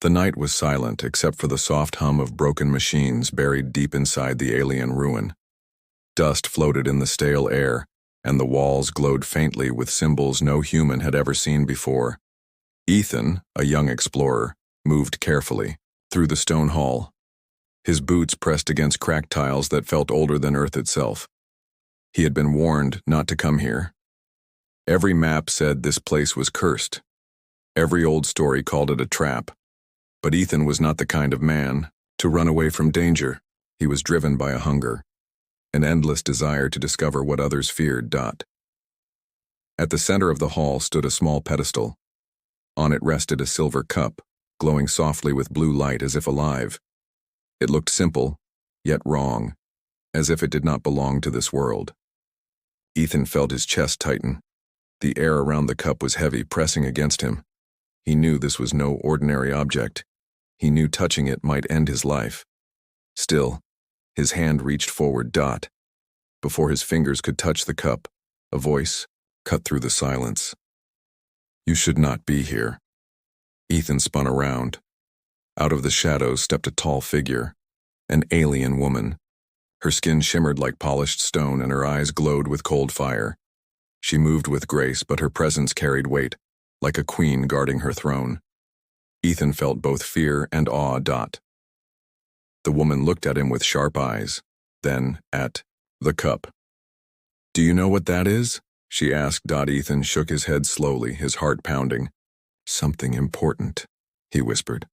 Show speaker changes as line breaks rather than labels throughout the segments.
The night was silent except for the soft hum of broken machines buried deep inside the alien ruin. Dust floated in the stale air, and the walls glowed faintly with symbols no human had ever seen before. Ethan, a young explorer, moved carefully through the stone hall. His boots pressed against cracked tiles that felt older than Earth itself. He had been warned not to come here. Every map said this place was cursed. Every old story called it a trap. But Ethan was not the kind of man to run away from danger. He was driven by a hunger, an endless desire to discover what others feared. At the center of the hall stood a small pedestal. On it rested a silver cup, glowing softly with blue light as if alive. It looked simple, yet wrong, as if it did not belong to this world. Ethan felt his chest tighten. The air around the cup was heavy, pressing against him. He knew this was no ordinary object. He knew touching it might end his life. Still, his hand reached forward. Before his fingers could touch the cup, a voice cut through the silence. "You should not be here." Ethan spun around. Out of the shadows stepped a tall figure, an alien woman. Her skin shimmered like polished stone and her eyes glowed with cold fire. She moved with grace, but her presence carried weight, like a queen guarding her throne. Ethan felt both fear and awe. The woman looked at him with sharp eyes, then at the cup. "Do you know what that is?" she asked. Ethan shook his head slowly, his heart pounding. "Something important," he whispered.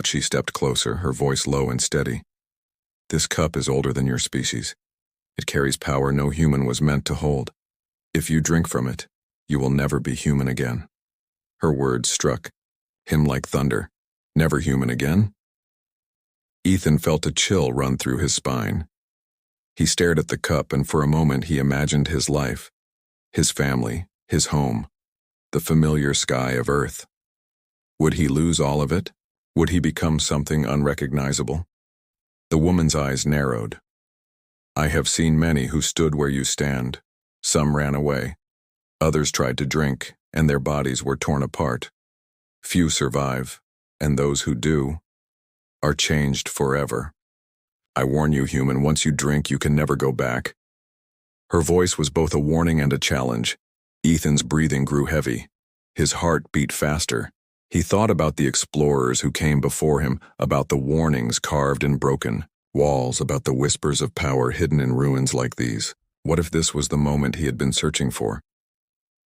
She stepped closer, her voice low and steady. "This cup is older than your species. It carries power no human was meant to hold. If you drink from it, you will never be human again." Her words struck him like thunder. Never human again? Ethan felt a chill run through his spine. He stared at the cup, and for a moment he imagined his life, his family, his home, the familiar sky of Earth. Would he lose all of it? Would he become something unrecognizable? The woman's eyes narrowed. "I have seen many who stood where you stand. Some ran away. Others tried to drink, and their bodies were torn apart. Few survive, and those who do are changed forever. I warn you, human, once you drink, you can never go back." Her voice was both a warning and a challenge. Ethan's breathing grew heavy. His heart beat faster. He thought about the explorers who came before him, about the warnings carved in broken walls, about the whispers of power hidden in ruins like these. What if this was the moment he had been searching for?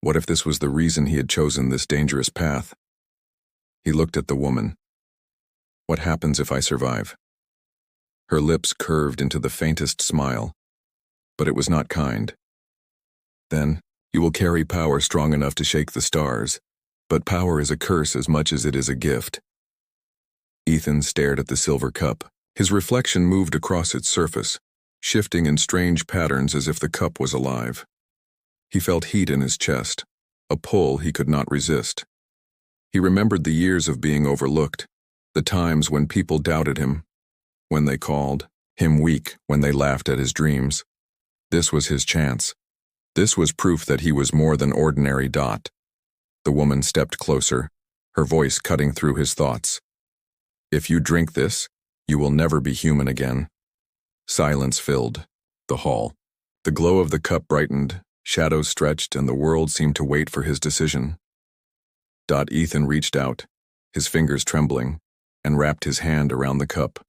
What if this was the reason he had chosen this dangerous path? He looked at the woman. "What happens if I survive?" Her lips curved into the faintest smile, but it was not kind. "Then, you will carry power strong enough to shake the stars, but power is a curse as much as it is a gift." Ethan stared at the silver cup. His reflection moved across its surface, shifting in strange patterns as if the cup was alive. He felt heat in his chest, a pull he could not resist. He remembered the years of being overlooked, the times when people doubted him, when they called him weak, when they laughed at his dreams. This was his chance. This was proof that he was more than ordinary. The woman stepped closer, her voice cutting through his thoughts. "If you drink this, you will never be human again." Silence filled the hall. The glow of the cup brightened, shadows stretched, and the world seemed to wait for his decision. Ethan reached out, his fingers trembling, and wrapped his hand around the cup.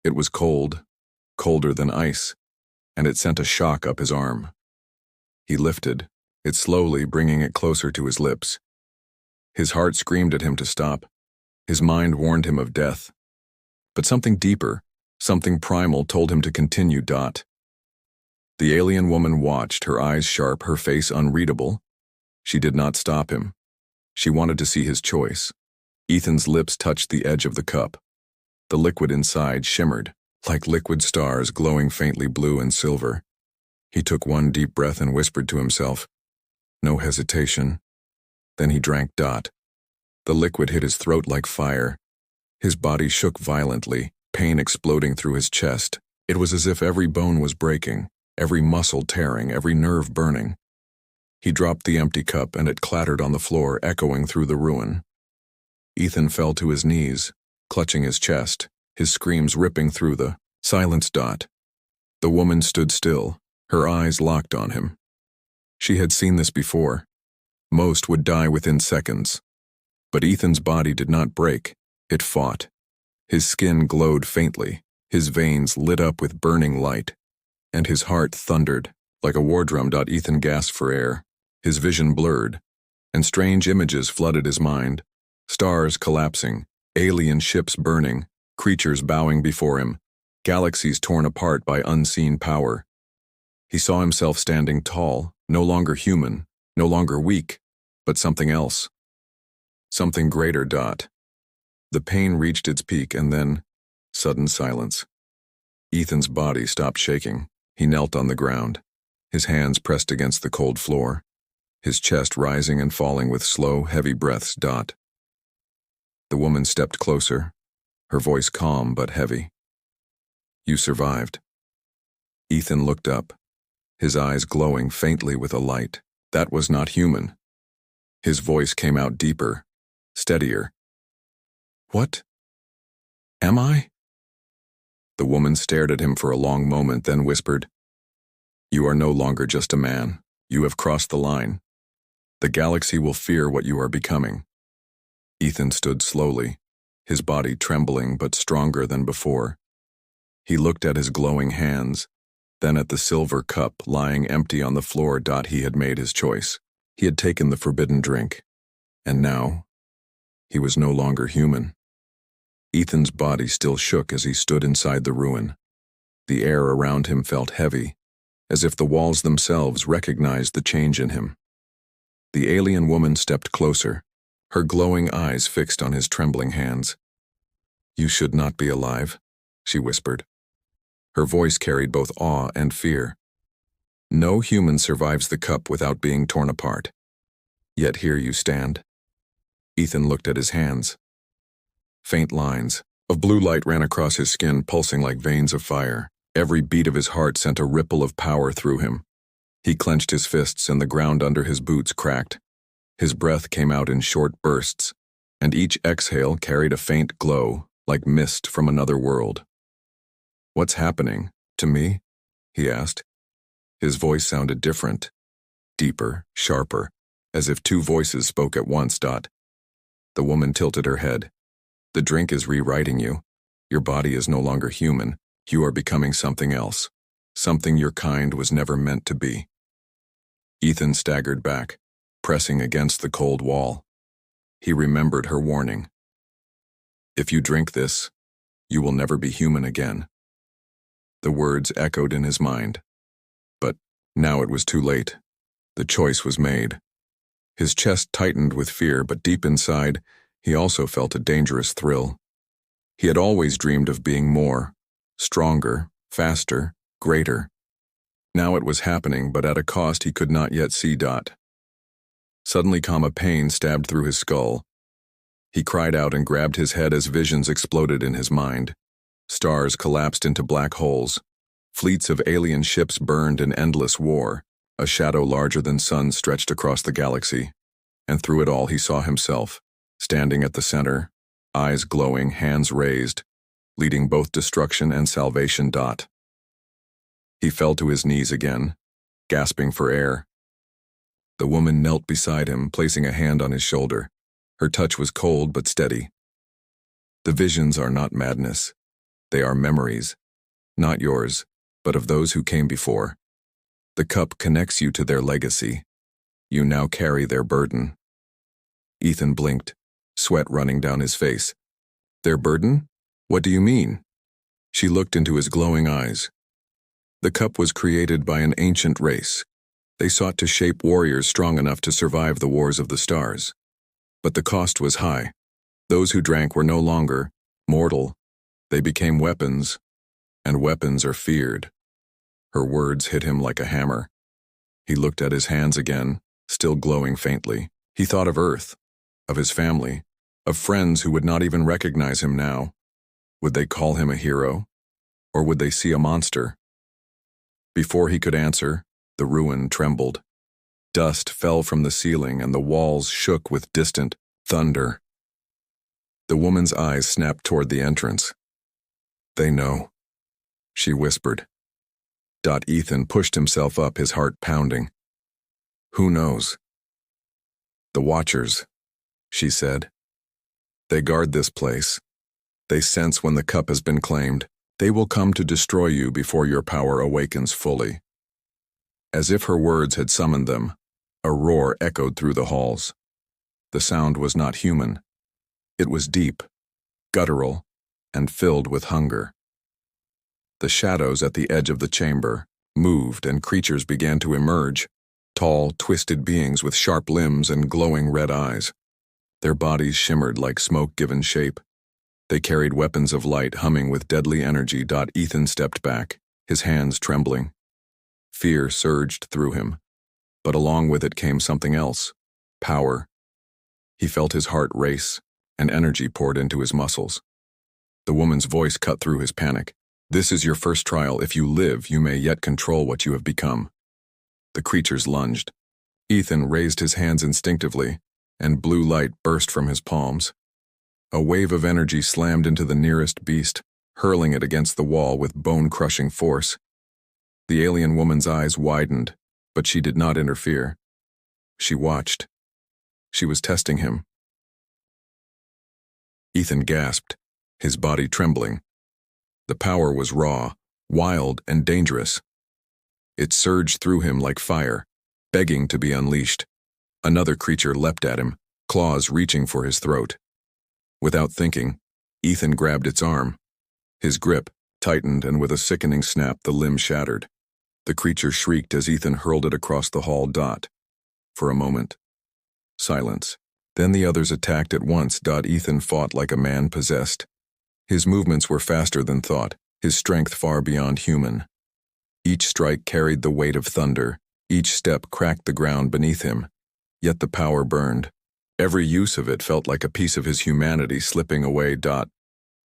It was cold, colder than ice, and it sent a shock up his arm. He lifted it slowly, bringing it closer to his lips. His heart screamed at him to stop. His mind warned him of death. But something deeper, something primal told him to continue. The alien woman watched, her eyes sharp, her face unreadable. She did not stop him. She wanted to see his choice. Ethan's lips touched the edge of the cup. The liquid inside shimmered, like liquid stars glowing faintly blue and silver. He took one deep breath and whispered to himself, "No hesitation." Then he drank. The liquid hit his throat like fire. His body shook violently, pain exploding through his chest. It was as if every bone was breaking, every muscle tearing, every nerve burning. He dropped the empty cup and it clattered on the floor, echoing through the ruin. Ethan fell to his knees, clutching his chest, his screams ripping through the silence. The woman stood still, her eyes locked on him. She had seen this before. Most would die within seconds. But Ethan's body did not break, it fought. His skin glowed faintly, his veins lit up with burning light, and his heart thundered like a war drum. Ethan gasped for air, his vision blurred, and strange images flooded his mind. Stars collapsing, alien ships burning, creatures bowing before him, galaxies torn apart by unseen power. He saw himself standing tall, no longer human, no longer weak, but something else. Something greater. The pain reached its peak and then, sudden silence. Ethan's body stopped shaking. He knelt on the ground, his hands pressed against the cold floor, his chest rising and falling with slow, heavy breaths. The woman stepped closer, her voice calm but heavy. "You survived." Ethan looked up, his eyes glowing faintly with a light that was not human. His voice came out deeper, steadier. "What? Am I?" The woman stared at him for a long moment, then whispered, "You are no longer just a man. You have crossed the line. The galaxy will fear what you are becoming." Ethan stood slowly, his body trembling but stronger than before. He looked at his glowing hands, then at the silver cup lying empty on the floor. He had made his choice. He had taken the forbidden drink. And now, he was no longer human. Ethan's body still shook as he stood inside the ruin. The air around him felt heavy, as if the walls themselves recognized the change in him. The alien woman stepped closer, her glowing eyes fixed on his trembling hands. "You should not be alive," she whispered. Her voice carried both awe and fear. "No human survives the cup without being torn apart. Yet here you stand." Ethan looked at his hands. Faint lines of blue light ran across his skin, pulsing like veins of fire. Every beat of his heart sent a ripple of power through him. He clenched his fists and the ground under his boots cracked. His breath came out in short bursts, and each exhale carried a faint glow, like mist from another world. "What's happening to me?" he asked. His voice sounded different, deeper, sharper, as if two voices spoke at once. The woman tilted her head. "The drink is rewriting you. Your body is no longer human. You are becoming something else, something your kind was never meant to be." Ethan staggered back, pressing against the cold wall. He remembered her warning. "If you drink this, you will never be human again." The words echoed in his mind. But now it was too late. The choice was made. His chest tightened with fear, but deep inside, he also felt a dangerous thrill. He had always dreamed of being more, stronger, faster, greater. Now it was happening, but at a cost he could not yet see. Suddenly, a pain stabbed through his skull. He cried out and grabbed his head as visions exploded in his mind. Stars collapsed into black holes. Fleets of alien ships burned in endless war. A shadow larger than sun stretched across the galaxy. And through it all he saw himself, standing at the center, eyes glowing, hands raised, leading both destruction and salvation. He fell to his knees again, gasping for air. The woman knelt beside him, placing a hand on his shoulder. Her touch was cold but steady. "The visions are not madness. They are memories, not yours, but of those who came before. The cup connects you to their legacy. You now carry their burden." Ethan blinked, sweat running down his face. "Their burden? What do you mean?" She looked into his glowing eyes. "The cup was created by an ancient race. They sought to shape warriors strong enough to survive the wars of the stars. But the cost was high. Those who drank were no longer mortal. They became weapons, and weapons are feared." Her words hit him like a hammer. He looked at his hands again, still glowing faintly. He thought of Earth, of his family, of friends who would not even recognize him now. Would they call him a hero? Or would they see a monster? Before he could answer, the ruin trembled. Dust fell from the ceiling and the walls shook with distant thunder. The woman's eyes snapped toward the entrance. "They know," she whispered. Ethan pushed himself up, his heart pounding. "Who knows?" "The Watchers," she said. "They guard this place. They sense when the cup has been claimed. They will come to destroy you before your power awakens fully." As if her words had summoned them, a roar echoed through the halls. The sound was not human. It was deep, guttural, and filled with hunger. The shadows at the edge of the chamber moved and creatures began to emerge, tall, twisted beings with sharp limbs and glowing red eyes. Their bodies shimmered like smoke given shape. They carried weapons of light humming with deadly energy. Ethan stepped back, his hands trembling. Fear surged through him, but along with it came something else: power. He felt his heart race, and energy poured into his muscles. The woman's voice cut through his panic. "This is your first trial. If you live, you may yet control what you have become." The creatures lunged. Ethan raised his hands instinctively, and blue light burst from his palms. A wave of energy slammed into the nearest beast, hurling it against the wall with bone-crushing force. The alien woman's eyes widened, but she did not interfere. She watched. She was testing him. Ethan gasped, his body trembling. The power was raw, wild, and dangerous. It surged through him like fire, begging to be unleashed. Another creature leapt at him, claws reaching for his throat. Without thinking, Ethan grabbed its arm. His grip tightened, and with a sickening snap, the limb shattered. The creature shrieked as Ethan hurled it across the hall. For a moment, silence. Then the others attacked at once. Ethan fought like a man possessed. His movements were faster than thought, his strength far beyond human. Each strike carried the weight of thunder, each step cracked the ground beneath him. Yet the power burned. Every use of it felt like a piece of his humanity slipping away.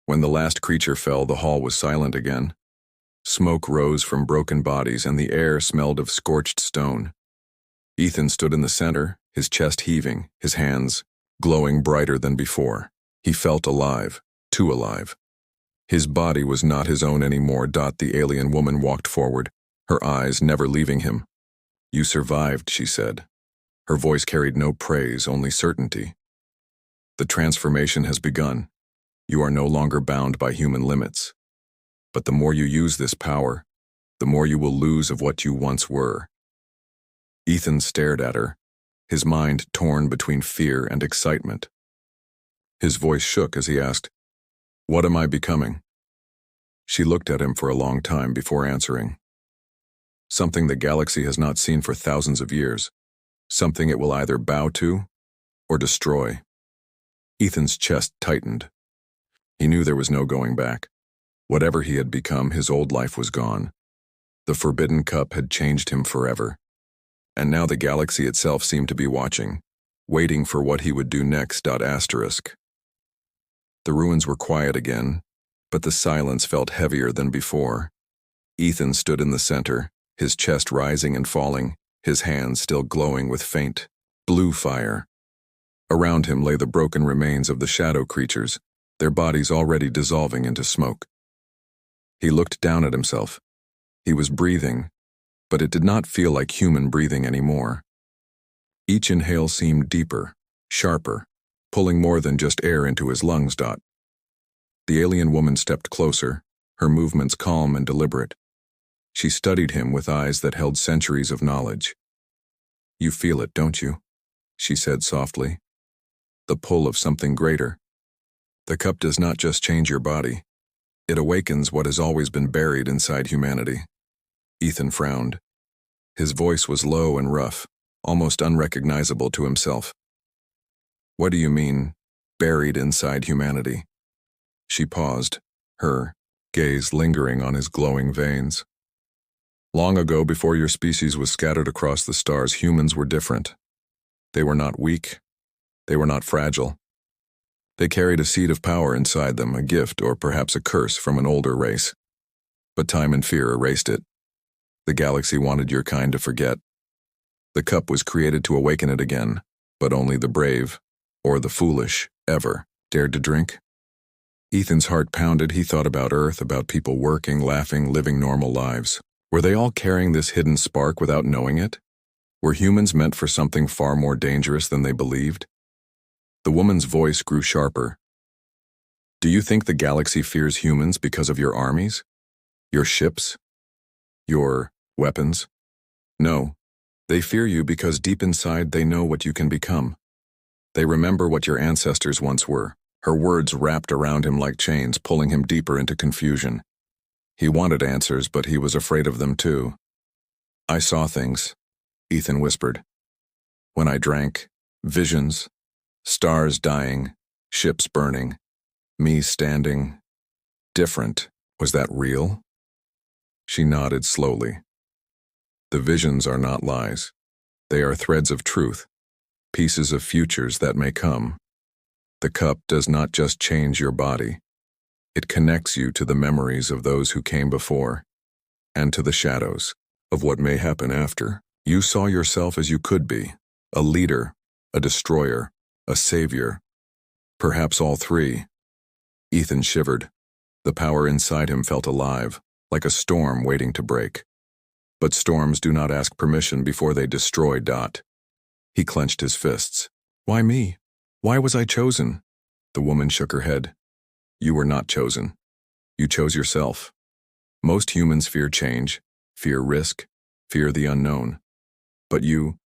When the last creature fell, the hall was silent again. Smoke rose from broken bodies, and the air smelled of scorched stone. Ethan stood in the center, his chest heaving, his hands glowing brighter than before. He felt alive, too alive. His body was not his own anymore. The alien woman walked forward, her eyes never leaving him. "You survived," she said. Her voice carried no praise, only certainty. "The transformation has begun. You are no longer bound by human limits. But the more you use this power, the more you will lose of what you once were." Ethan stared at her, his mind torn between fear and excitement. His voice shook as he asked, "What am I becoming?" She looked at him for a long time before answering. "Something the galaxy has not seen for thousands of years. Something it will either bow to or destroy." Ethan's chest tightened. He knew there was no going back. Whatever he had become, his old life was gone. The Forbidden Cup had changed him forever. And now the galaxy itself seemed to be watching, waiting for what he would do next. The ruins were quiet again, but the silence felt heavier than before. Ethan stood in the center, his chest rising and falling, his hands still glowing with faint, blue fire. Around him lay the broken remains of the shadow creatures, their bodies already dissolving into smoke. He looked down at himself. He was breathing, but it did not feel like human breathing anymore. Each inhale seemed deeper, sharper, pulling more than just air into his lungs. The alien woman stepped closer, her movements calm and deliberate. She studied him with eyes that held centuries of knowledge. "You feel it, don't you?" she said softly. "The pull of something greater. The cup does not just change your body. It awakens what has always been buried inside humanity." Ethan frowned. His voice was low and rough, almost unrecognizable to himself. "What do you mean, buried inside humanity?" She paused, her gaze lingering on his glowing veins. "Long ago, before your species was scattered across the stars, humans were different. They were not weak. They were not fragile. They carried a seed of power inside them, a gift or perhaps a curse from an older race. But time and fear erased it. The galaxy wanted your kind to forget. The cup was created to awaken it again, but only the brave, or the foolish, ever Dared to drink? Ethan's heart pounded. He thought about Earth, about people working, laughing, living normal lives. Were they all carrying this hidden spark without knowing it? Were humans meant for something far more dangerous than they believed? The woman's voice grew sharper. Do you think the galaxy fears humans because of your armies? Your ships? Your weapons? No. They fear you because deep inside they know what you can become. They remember what your ancestors once were. Her words wrapped around him like chains, pulling him deeper into confusion. He wanted answers, but he was afraid of them too. I saw things, Ethan whispered. When I drank, visions, stars dying, ships burning, me standing. Different. Was that real? She nodded slowly. The visions are not lies. They are threads of truth, pieces of futures that may come. The cup does not just change your body. It connects you to the memories of those who came before, and to the shadows of what may happen after. You saw yourself as you could be, a leader, a destroyer, a savior, perhaps all three. Ethan shivered. The power inside him felt alive, like a storm waiting to break. But storms do not ask permission before they destroy. He clenched his fists. Why me? Why was I chosen? The woman shook her head. You were not chosen. You chose yourself. Most humans fear change, fear risk, fear the unknown. But you...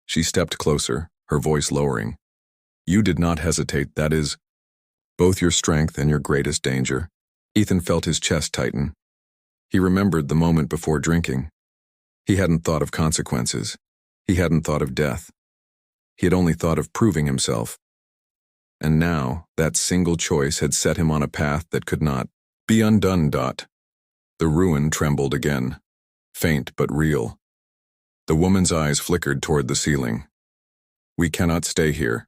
She stepped closer, her voice lowering. You did not hesitate, that is, both your strength and your greatest danger. Ethan felt his chest tighten. He remembered the moment before drinking. He hadn't thought of consequences. He hadn't thought of death. He had only thought of proving himself. And now, that single choice had set him on a path that could not be undone. The ruin trembled again, faint but real. The woman's eyes flickered toward the ceiling. We cannot stay here.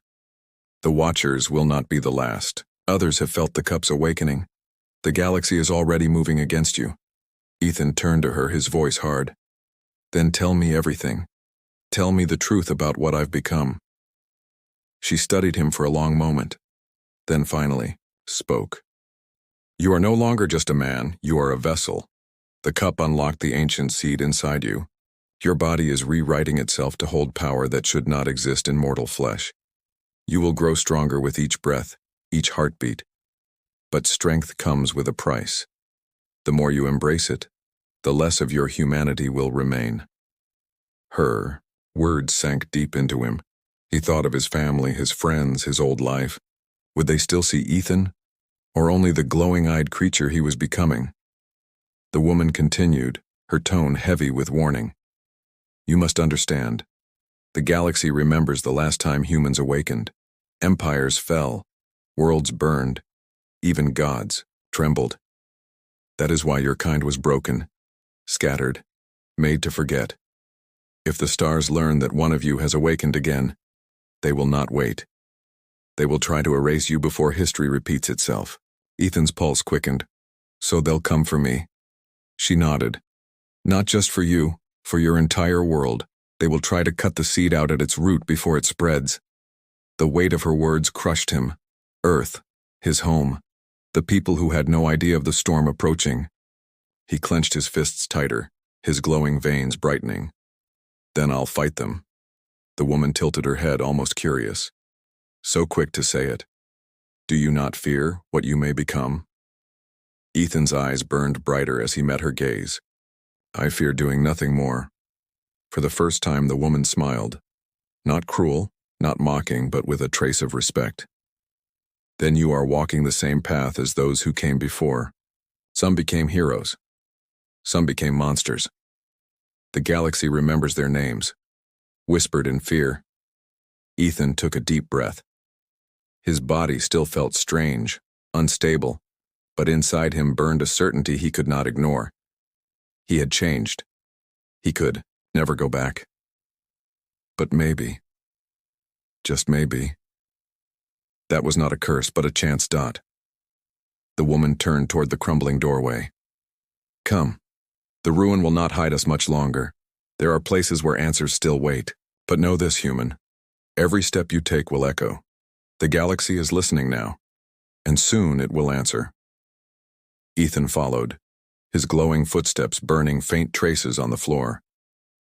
The Watchers will not be the last. Others have felt the cup's awakening. The galaxy is already moving against you. Ethan turned to her, his voice hard. Then tell me everything. Tell me the truth about what I've become. She studied him for a long moment, then finally spoke. You are no longer just a man, you are a vessel. The cup unlocked the ancient seed inside you. Your body is rewriting itself to hold power that should not exist in mortal flesh. You will grow stronger with each breath, each heartbeat. But strength comes with a price. The more you embrace it, the less of your humanity will remain. Her words sank deep into him. He thought of his family, his friends, his old life. Would they still see Ethan, or only the glowing-eyed creature he was becoming? The woman continued, her tone heavy with warning. You must understand. The galaxy remembers the last time humans awakened. Empires fell, worlds burned, even gods trembled. That is why your kind was broken, scattered, made to forget. If the stars learn that one of you has awakened again, they will not wait. They will try to erase you before history repeats itself. Ethan's pulse quickened. So they'll come for me. She nodded. Not just for you, for your entire world. They will try to cut the seed out at its root before it spreads. The weight of her words crushed him. Earth, his home, the people who had no idea of the storm approaching. He clenched his fists tighter, his glowing veins brightening. Then I'll fight them. The woman tilted her head, almost curious. So quick to say it. Do you not fear what you may become? Ethan's eyes burned brighter as he met her gaze. I fear doing nothing more. For the first time, the woman smiled. Not cruel, not mocking, but with a trace of respect. Then you are walking the same path as those who came before. Some became heroes. Some became monsters. The galaxy remembers their names. Whispered in fear. Ethan took a deep breath. His body still felt strange, unstable, but inside him burned a certainty he could not ignore. He had changed. He could never go back. But maybe, just maybe, that was not a curse but a chance. The woman turned toward the crumbling doorway. Come. The ruin will not hide us much longer. There are places where answers still wait. But know this, human. Every step you take will echo. The galaxy is listening now, and soon it will answer. Ethan followed, his glowing footsteps burning faint traces on the floor.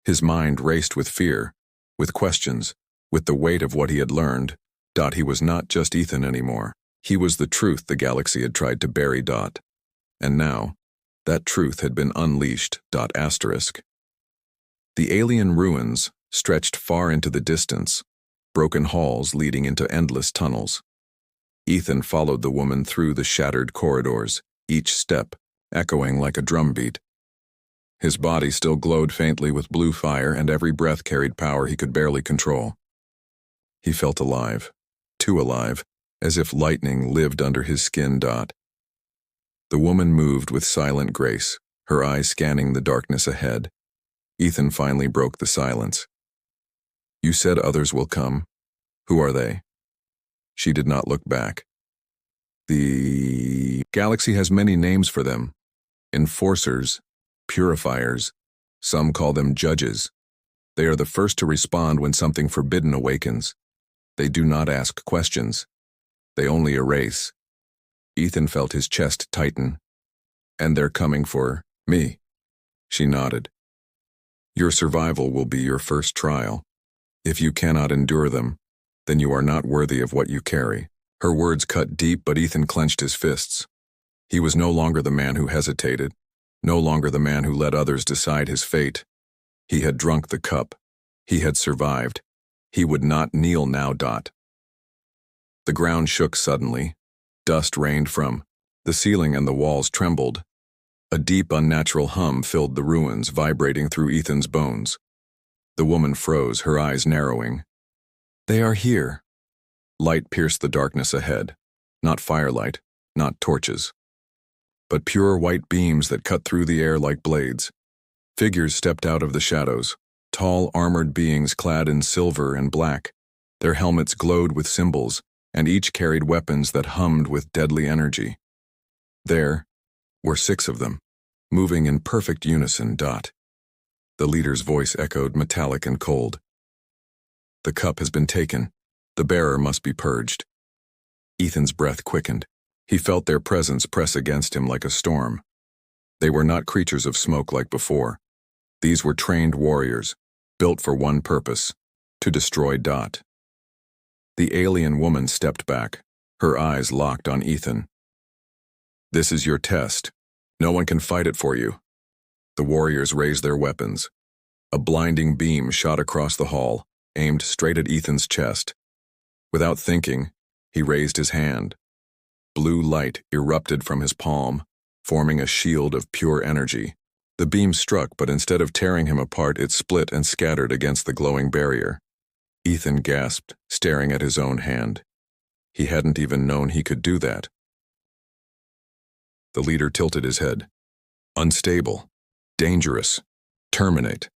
His mind raced with fear, with questions, with the weight of what he had learned. He was not just Ethan anymore. He was the truth the galaxy had tried to bury. And now, that truth had been unleashed. The alien ruins stretched far into the distance, broken halls leading into endless tunnels. Ethan followed the woman through the shattered corridors, each step echoing like a drumbeat. His body still glowed faintly with blue fire, and every breath carried power he could barely control. He felt alive, too alive, as if lightning lived under his skin. The woman moved with silent grace, her eyes scanning the darkness ahead. Ethan finally broke the silence. "You said others will come. Who are they?" She did not look back. "The galaxy has many names for them. Enforcers, purifiers, some call them judges. They are the first to respond when something forbidden awakens. They do not ask questions. They only erase." Ethan felt his chest tighten. "And they're coming for me." She nodded. "Your survival will be your first trial. If you cannot endure them, then you are not worthy of what you carry." Her words cut deep, but Ethan clenched his fists. He was no longer the man who hesitated, no longer the man who let others decide his fate. He had drunk the cup. He had survived. He would not kneel now. The ground shook suddenly. Dust rained from the ceiling and the walls trembled. A deep, unnatural hum filled the ruins, vibrating through Ethan's bones. The woman froze, her eyes narrowing. "They are here." Light pierced the darkness ahead. Not firelight, not torches, but pure white beams that cut through the air like blades. Figures stepped out of the shadows, tall, armored beings clad in silver and black. Their helmets glowed with symbols, and each carried weapons that hummed with deadly energy. There were 6 of them, moving in perfect unison. The leader's voice echoed, metallic and cold. "The cup has been taken. The bearer must be purged." Ethan's breath quickened. He felt their presence press against him like a storm. They were not creatures of smoke like before. These were trained warriors, built for one purpose: to destroy. The alien woman stepped back, her eyes locked on Ethan. "This is your test. No one can fight it for you." The warriors raised their weapons. A blinding beam shot across the hall, aimed straight at Ethan's chest. Without thinking, he raised his hand. Blue light erupted from his palm, forming a shield of pure energy. The beam struck, but instead of tearing him apart, it split and scattered against the glowing barrier. Ethan gasped, staring at his own hand. He hadn't even known he could do that. The leader tilted his head. "Unstable. Dangerous. Terminate."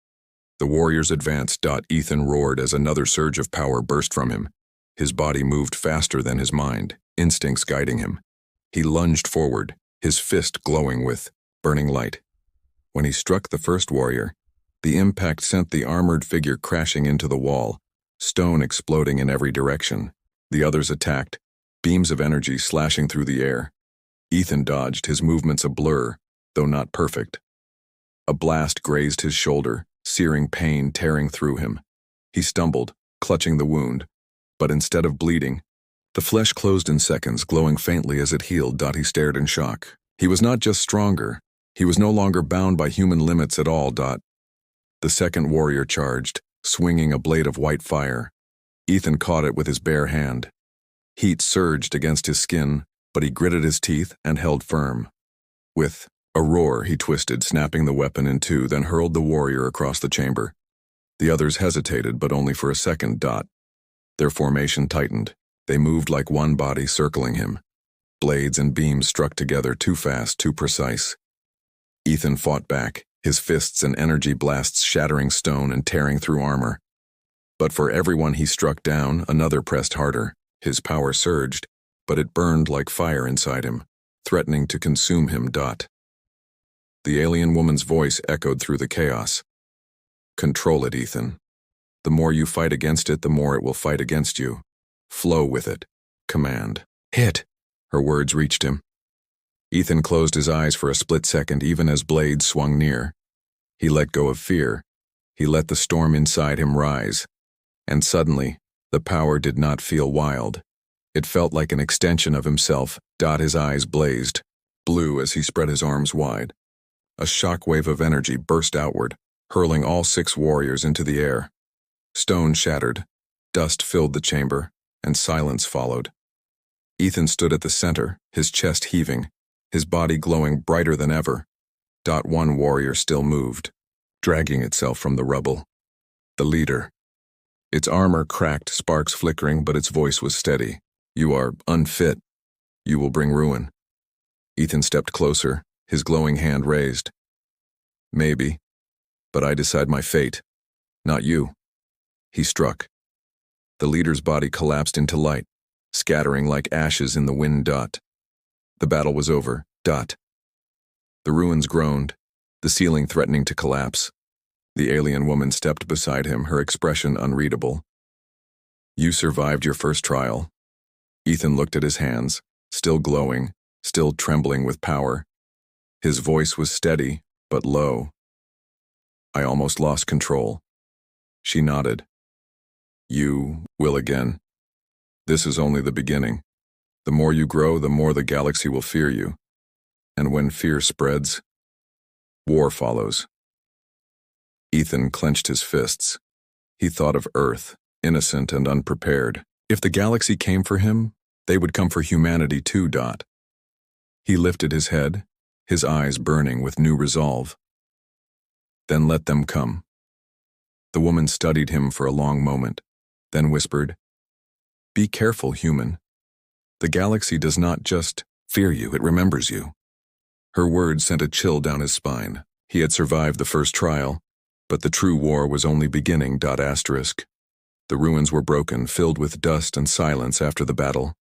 The warriors advanced. Ethan roared as another surge of power burst from him. His body moved faster than his mind, instincts guiding him. He lunged forward, his fist glowing with burning light. When he struck the first warrior, the impact sent the armored figure crashing into the wall, stone exploding in every direction. The others attacked, beams of energy slashing through the air. Ethan dodged, his movements a blur, though not perfect. A blast grazed his shoulder, searing pain tearing through him. He stumbled, clutching the wound, but instead of bleeding, the flesh closed in seconds, glowing faintly as it healed. He stared in shock. He was not just stronger, he was no longer bound by human limits at all. The second warrior charged, swinging a blade of white fire. Ethan caught it with his bare hand. Heat surged against his skin, but he gritted his teeth and held firm. With a roar, he twisted, snapping the weapon in two, then hurled the warrior across the chamber. The others hesitated, but only for a second. Their formation tightened. They moved like one body, circling him. Blades and beams struck together, too fast, too precise. Ethan fought back, his fists and energy blasts shattering stone and tearing through armor. But for everyone he struck down, another pressed harder. His power surged, but it burned like fire inside him, threatening to consume him. The alien woman's voice echoed through the chaos. "Control it, Ethan. The more you fight against it, the more it will fight against you. Flow with it." command. Hit! Her words reached him. Ethan closed his eyes for a split second even as blades swung near. He let go of fear. He let the storm inside him rise. And suddenly, the power did not feel wild. It felt like an extension of himself. His eyes blazed, blue as he spread his arms wide. A shockwave of energy burst outward, hurling all 6 warriors into the air. Stone shattered, dust filled the chamber, and silence followed. Ethan stood at the center, his chest heaving, his body glowing brighter than ever. One warrior still moved, dragging itself from the rubble. The leader. Its armor cracked, sparks flickering, but its voice was steady. You are unfit. You will bring ruin. Ethan stepped closer, his glowing hand raised. Maybe, but I decide my fate, not you. He struck. The leader's body collapsed into light, scattering like ashes in the wind. The battle was over. The ruins groaned, the ceiling threatening to collapse. The alien woman stepped beside him, her expression unreadable. You survived your first trial. Ethan looked at his hands, still glowing, still trembling with power. His voice was steady, but low. I almost lost control. She nodded. You will again. This is only the beginning. The more you grow, the more the galaxy will fear you. And when fear spreads, war follows. Ethan clenched his fists. He thought of Earth, innocent and unprepared. If the galaxy came for him, they would come for humanity too. He lifted his head, his eyes burning with new resolve. Then let them come. The woman studied him for a long moment, then whispered, Be careful, human. The galaxy does not just fear you, it remembers you. Her words sent a chill down his spine. He had survived the first trial, but the true war was only beginning. The ruins were broken, filled with dust and silence after the battle.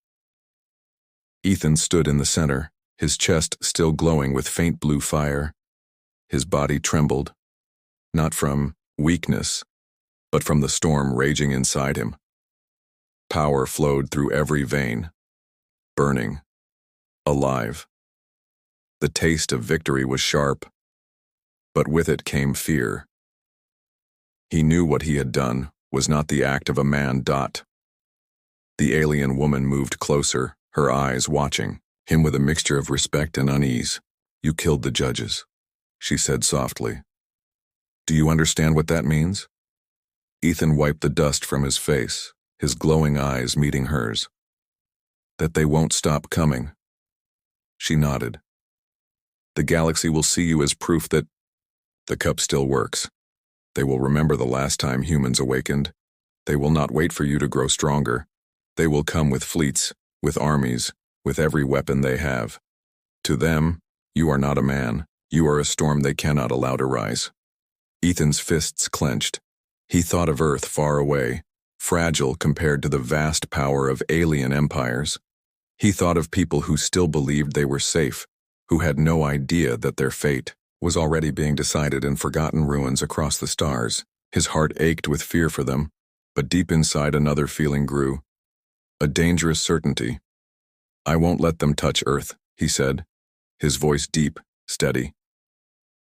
Ethan stood in the center, his chest still glowing with faint blue fire. His body trembled, not from weakness, but from the storm raging inside him. Power flowed through every vein, burning, alive. The taste of victory was sharp, but with it came fear. He knew what he had done was not the act of a man. The alien woman moved closer, her eyes watching him with a mixture of respect and unease. You killed the judges, she said softly. Do you understand what that means? Ethan wiped the dust from his face, his glowing eyes meeting hers. That they won't stop coming. She nodded. The galaxy will see you as proof that the cup still works. They will remember the last time humans awakened. They will not wait for you to grow stronger. They will come with fleets, with armies, with every weapon they have. To them, you are not a man. You are a storm they cannot allow to rise. Ethan's fists clenched. He thought of Earth far away, fragile compared to the vast power of alien empires. He thought of people who still believed they were safe, who had no idea that their fate was already being decided in forgotten ruins across the stars. His heart ached with fear for them, but deep inside another feeling grew. A dangerous certainty. I won't let them touch Earth, he said, his voice deep, steady.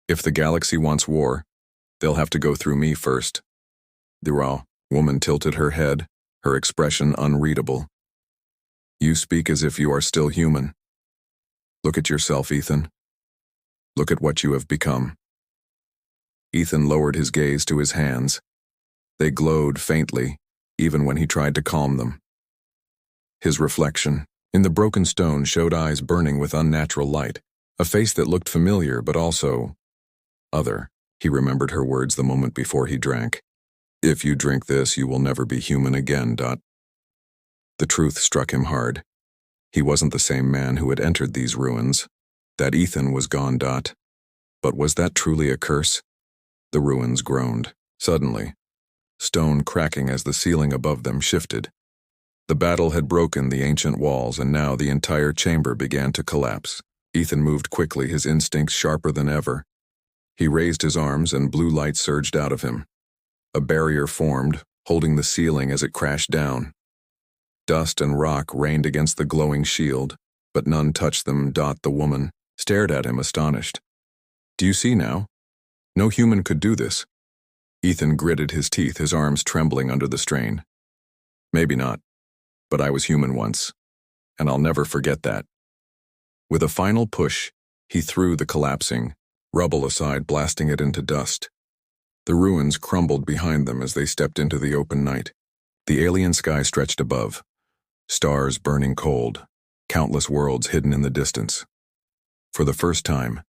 If the galaxy wants war, they'll have to go through me first. The raw woman tilted her head, her expression unreadable. You speak as if you are still human. Look at yourself, Ethan. Look at what you have become. Ethan lowered his gaze to his hands. They glowed faintly, even when he tried to calm them. His reflection in the broken stone showed eyes burning with unnatural light, a face that looked familiar but also other. He remembered her words the moment before he drank. If you drink this, you will never be human again. The truth struck him hard. He wasn't the same man who had entered these ruins. That Ethan was gone. But was that truly a curse? The ruins groaned. Suddenly, stone cracking as the ceiling above them shifted. The battle had broken the ancient walls, and now the entire chamber began to collapse. Ethan moved quickly, his instincts sharper than ever. He raised his arms, and blue light surged out of him. A barrier formed, holding the ceiling as it crashed down. Dust and rock rained against the glowing shield, but none touched them. The woman stared at him astonished. Do you see now? No human could do this. Ethan gritted his teeth, his arms trembling under the strain. Maybe not, but I was human once, and I'll never forget that. With a final push, he threw the collapsing rubble aside, blasting it into dust. The ruins crumbled behind them as they stepped into the open night. The alien sky stretched above, stars burning cold, countless worlds hidden in the distance. For the first time,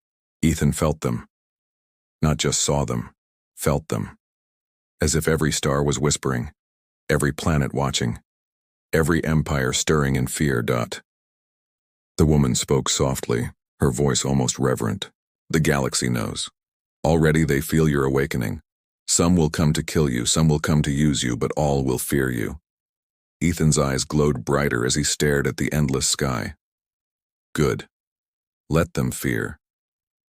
Ethan felt them. Not just saw them, felt them. As if every star was whispering, every planet watching, every empire stirring in fear. The woman spoke softly, her voice almost reverent. The galaxy knows. Already they feel your awakening. Some will come to kill you, some will come to use you, but all will fear you. Ethan's eyes glowed brighter as he stared at the endless sky. Good. Let them fear.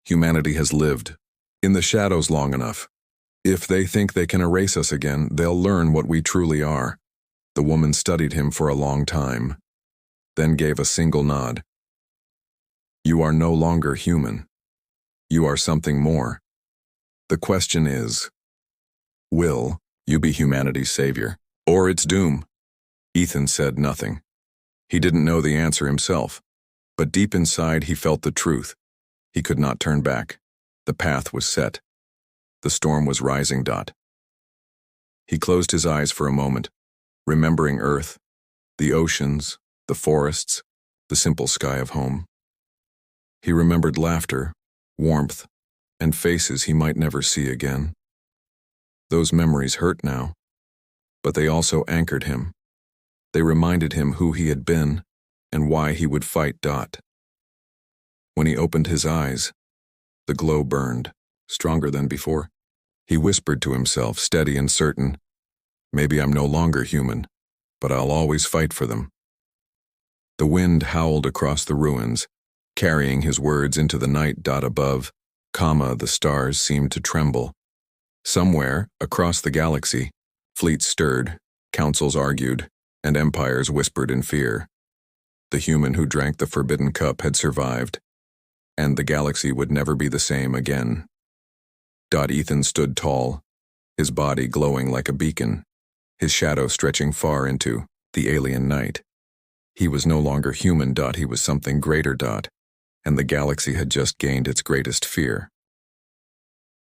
Humanity has lived in the shadows long enough. If they think they can erase us again, they'll learn what we truly are. The woman studied him for a long time, then gave a single nod. You are no longer human. You are something more. The question is, will you be humanity's savior, or its doom? Ethan said nothing. He didn't know the answer himself, but deep inside he felt the truth. He could not turn back. The path was set. The storm was rising. He closed his eyes for a moment, remembering Earth, the oceans, the forests, the simple sky of home. He remembered laughter, warmth, and faces he might never see again. Those memories hurt now, but they also anchored him. They reminded him who he had been and why he would fight. When he opened his eyes, the glow burned, stronger than before. He whispered to himself, steady and certain, maybe I'm no longer human, but I'll always fight for them. The wind howled across the ruins, carrying his words into the night. Above, the stars seemed to tremble. Somewhere, across the galaxy, fleets stirred, councils argued, and empires whispered in fear. The human who drank the forbidden cup had survived, and the galaxy would never be the same again. Ethan stood tall, his body glowing like a beacon, his shadow stretching far into the alien night. He was no longer human. He was something greater. And the galaxy had just gained its greatest fear.